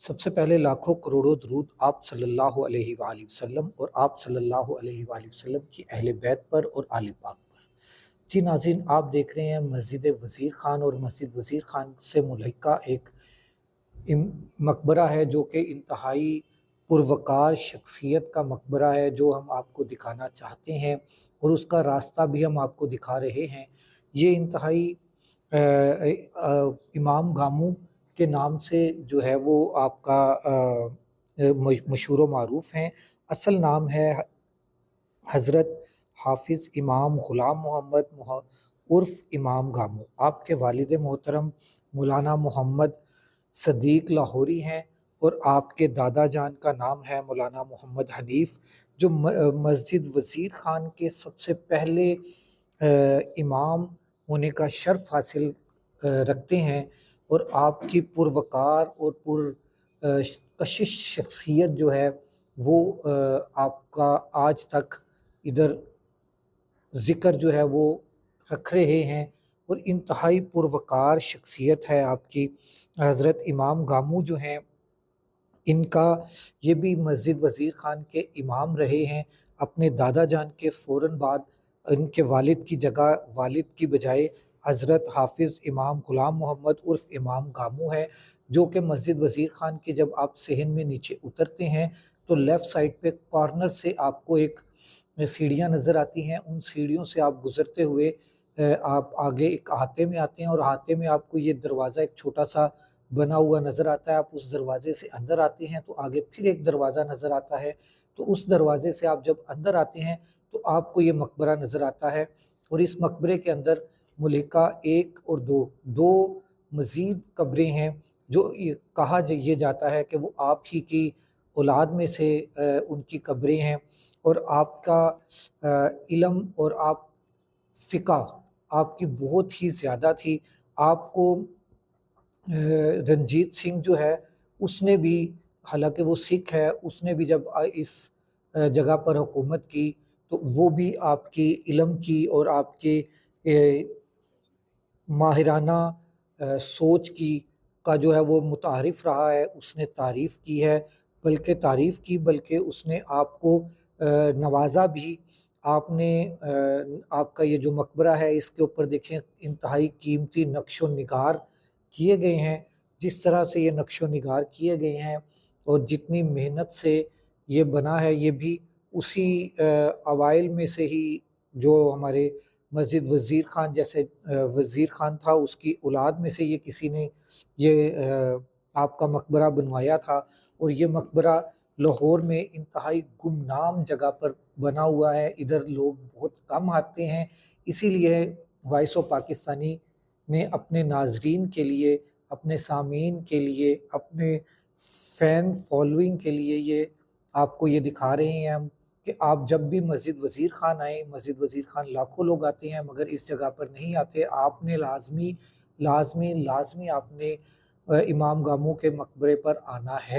सबसे पहले लाखों करोड़ों दरूद आप सल्लल्लाहु अलैहि वालैहि वसल्लम और आप सल्लल्लाहु अलैहि वालैहि वसल्लम की अहले बैत पर और आले पाक पर। जी नाज़रीन, आप देख रहे हैं मस्जिद वज़ीर खान और मस्जिद वज़ीर खान से मुल्हिका एक मकबरा है जो कि इंतहाई पुरवकार शख्सियत का मकबरा है, जो हम आपको दिखाना चाहते हैं और उसका रास्ता भी हम आपको दिखा रहे हैं। ये इंतहाई इमाम गामू के नाम से जो है वो आपका मशहूर व मारूफ़ हैं। असल नाम है हज़रत हाफ़िज़ इमाम ग़ुलाम मोहम्मद उर्फ़ इमाम गामू। आपके वालिद मोहतरम मौलाना मोहम्मद सदीक़ लाहौरी हैं और आपके दादा जान का नाम है मौलाना मोहम्मद हनीफ़, जो मस्जिद वज़ीर खान के सबसे पहले इमाम होने का शर्फ़ हासिल रखते हैं। और आपकी पुरवकार और कशिश शख्सियत जो है वो आपका आज तक इधर ज़िक्र जो है वो रख रहे हैं। और इंतहाई पुरवकार शख्सियत है आपकी हज़रत इमाम गामू जो हैं, इनका ये भी मस्जिद वज़ीर खान के इमाम रहे हैं। अपने दादा जान के फ़ौरन बाद इनके वालिद की जगह, वालिद की बजाय हज़रत हाफ़िज़ इमाम ग़ुलाम मोहम्मद उर्फ़ इमाम गामू है, जो कि मस्जिद वज़ीर खान के जब आप सहन में नीचे उतरते हैं तो लेफ़्ट साइड पे कॉर्नर से आपको एक सीढ़ियाँ नज़र आती हैं। उन सीढ़ियों से आप गुज़रते हुए आप आगे एक अहाते में आते हैं और अहाते में आपको ये दरवाज़ा एक छोटा-सा बना हुआ नज़र आता है। आप उस दरवाज़े से अंदर आते हैं तो आगे फिर एक दरवाज़ा नज़र आता है। तो उस दरवाज़े से आप जब अंदर आते हैं तो आपको ये मकबरा नज़र आता है। और इस मकबरे के अंदर मुल्हिका 1 और 2 मज़ीद कब्रें हैं, जो ये कहा ये जाता है कि वो आप ही की औलाद में से उनकी कब्रें हैं। और आपका इल्म और आप फ़िक़्ह आपकी बहुत ही ज़्यादा थी। आपको रंजीत सिंह जो है उसने भी, हालाँकि वो सिख है, उसने भी जब इस जगह पर हुकूमत की तो वो भी आपकी इल्म की और आपके माहिराना सोच की का जो है वो मुतारिफ़ रहा है। उसने तारीफ़ की है, बल्कि उसने आपको नवाज़ा भी। आपने आपका ये जो मकबरा है इसके ऊपर देखें इंतहाई कीमती नक्श व निगार किए गए हैं। जिस तरह से ये नक्श व निगार किए गए हैं और जितनी मेहनत से ये बना है, ये भी उसी अवाइल में से ही जो हमारे मस्जिद वज़ीर खान जैसे वज़ीर खान था उसकी औलाद में से ये किसी ने ये आपका मकबरा बनवाया था। और ये मकबरा लाहौर में इंतहाई गुमनाम जगह पर बना हुआ है। इधर लोग बहुत कम आते हैं, इसीलिए वॉइस ऑफ पाकिस्तानी ने अपने नाज़रीन के लिए, अपने सामीन के लिए, अपने फ़ैन फॉलोइंग के लिए ये आपको ये दिखा रहे हैं हम कि आप जब भी मस्जिद वज़ीर खान आएँ, मस्जिद वज़ीर खान लाखों लोग आते हैं मगर इस जगह पर नहीं आते। आपने लाज़मी आपने इमाम गामू के मकबरे पर आना है।